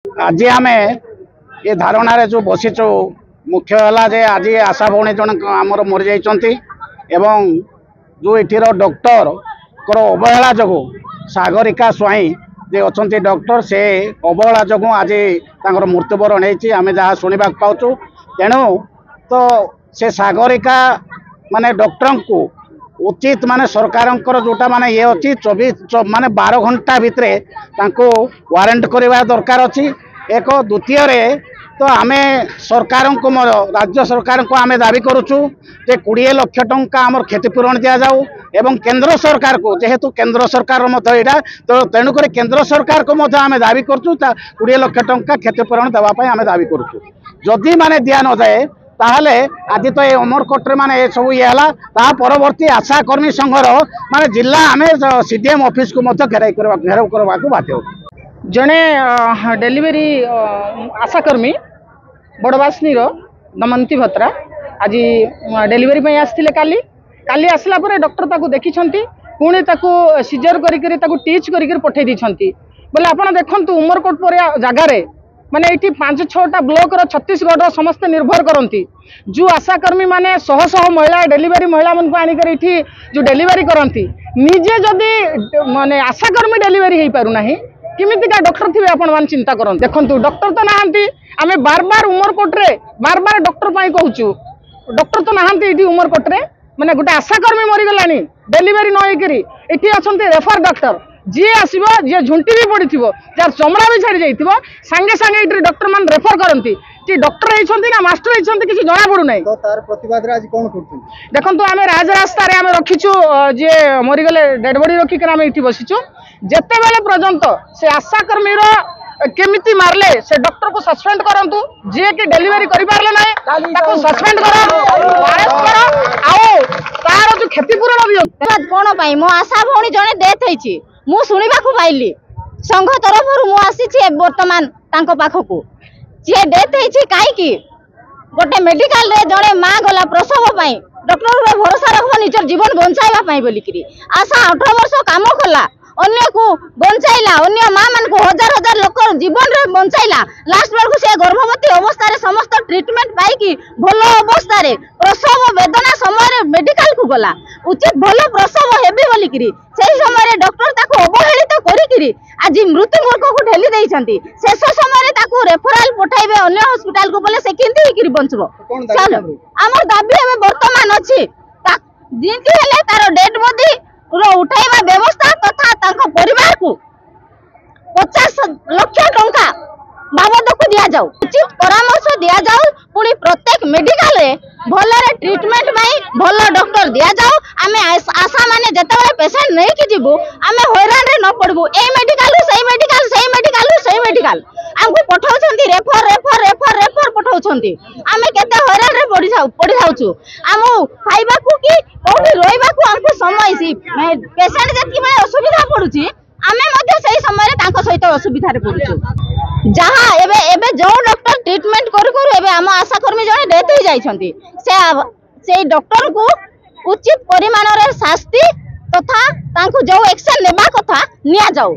आज आम ये धारणा जो बसीचु मुख्य है जे आज आशा भौणी जन आमर मरी जाइंट एवं जो ये डॉक्टर अवहेला जो सागरिका स्वाई जे अच्छा डॉक्टर से अवहेला जो आज मृत्युवरण होमें जहाँ शुणा पाचु तेणु तो से सागरिका माने डॉक्टर को उचित माने सरकार जोटा माने ये अच्छी 24 माने 12 घंटा भितरे वारंट करवा दरकार अच्छी एक द्वितीय तो आम सरकार को राज्य सरकार को आम दाबी करुचु जे 20 लाख टंका आमर क्षतिपूरण दि जाऊ एवं केंद्र सरकार को जेहेतु केंद्र सरकार यहाँ तो तेणुक केंद्र सरकार को आम दाबी करुचु 20 लाख टंका क्षतिपूरण देवाई आम दाबी करुचु जदि माने दिया न जाए ताहले आज तो ये अमरकोट माने सब ये परवर्ती आशा कर्मी संघर माने जिला आम सीडीएम ऑफिस को घेराव करने को बाध्य जड़े डेलीवरी आशाकर्मी बड़वासनी दमंती भत्रा आज डेलीवरी आसते काली आसला डॉक्टर ताकू देखी पुणी सीजर कर टीच कर पठे दी बोले आप देखु उमरकोट पर जगार माने ये 5-6टा ब्लॉक छत्तीसगढ़ समस्ते निर्भर करती जो आशाकर्मी माने शह शह महिला डेलीवरी महिला मन को आनिकर ये जो डेलीवरी करती निजे जदि माने आशाकर्मी डेलीवरी हो पारना किमितिका डॉक्टर थे आपण चिंता कर देखु डॉक्टर तो नहांती आमे बार बार उमरकोटे बार बार डॉक्टर पाई कहूँ डॉक्टर तो नहांती ये उमरकोटे माने गोटे आशाकर्मी मरीगला डेलीवरी नई अच्छा रेफर डॉक्टर जी आसो जी झुंटी भी पड़ी जार चमड़ा भी छाड़ी जाइए सांगे सांगे ये डॉक्टर मान रेफर करती कि डॉक्टर होती ना मास्टर होती किसी जना पड़ूना देखो आम राजरास्ता रखीचु जी मरीगले डेड बॉडी रखिक आम ये बसीचु जिते बेले पर्यंत से आशाकर्मी केमिति मारले से डॉक्टर को सस्पेंड करंतु जे कि डेलीवरी करि पारले नै ताको सस्पेंड करो अरेस्ट करो आउ तार जो क्षतिपूरण दियो कोन पाई मो आशा भौणी जने डेथ होईची मु सुनिबा को पाइली संघ तरफ मु आसीची वर्तमान तांको पाखकू जे डेथ होईची काई की गोटे मेडिकल रे जने मां गला प्रसव पाई डॉक्टर रे भरोसा रखबो निजर जीवन बंचाइबा पाई बोलिकरी आशा 18 वर्ष काम कला अन्य को बंचाइला अन्य माँ मान को हजार हजार लोक जीवन रे बंचाइला लास्ट बेल को से गर्भवती अवस्था रे समस्त ट्रीटमेंट पाई की भलो अवस्था रे प्रसव वेदना समय रे मेडिकल को गला उचित भलो प्रसव हेबी बोलिकरी सेही समय रे डॉक्टर ताको अवहेलित करिकरी आज मृत्यु मुख को ढेली देई छंती शेष समय रे ताको रेफरल पठाइबे अन्य हॉस्पिटल को बोले से केंती हिकरी बंचबो चलो हमर दाबी हमें वर्तमान अछि जिंती हेले तारो डेड बॉडी उठाइबा व्यवस्था तथा परिवार को 50 लाख टंका बाबद को दिया जाऊ उचित परामर्श दिया जाऊ पुणी प्रत्येक मेडिकल रे भलरे ट्रीटमेंट पाई भल डॉक्टर दिया जाऊ आमे आशा माने जतबे पेशेंट नै कि जीवो आमे हैरान रे न पड़बो ए मेडिकल रे सही मेडिकल सही मेडिकल रे सही मेडिकल हमको पठाउछंती रेफर रेफर रेफर रेफर पठाउछंती आमे केते हैरान रे पड़ी जाउछु हमो खाइबा को कि कोठी रोइबा को हमको समय सी पेशेंट जति में असुविधा पड़ुची आमे मध्ये सही समय रे तांको सहित असुविधा रे पड़ुछु जहाँ एबे एबे जो डॉक्टर ट्रीटमेंट करू करू एबे हम आशाकर्मी जने डेथ हो जाइछंती से डॉक्टर को उचित परिमाण रे शास्ति तथा तांको जो एक्शन लेबा कथा निया जाऊ।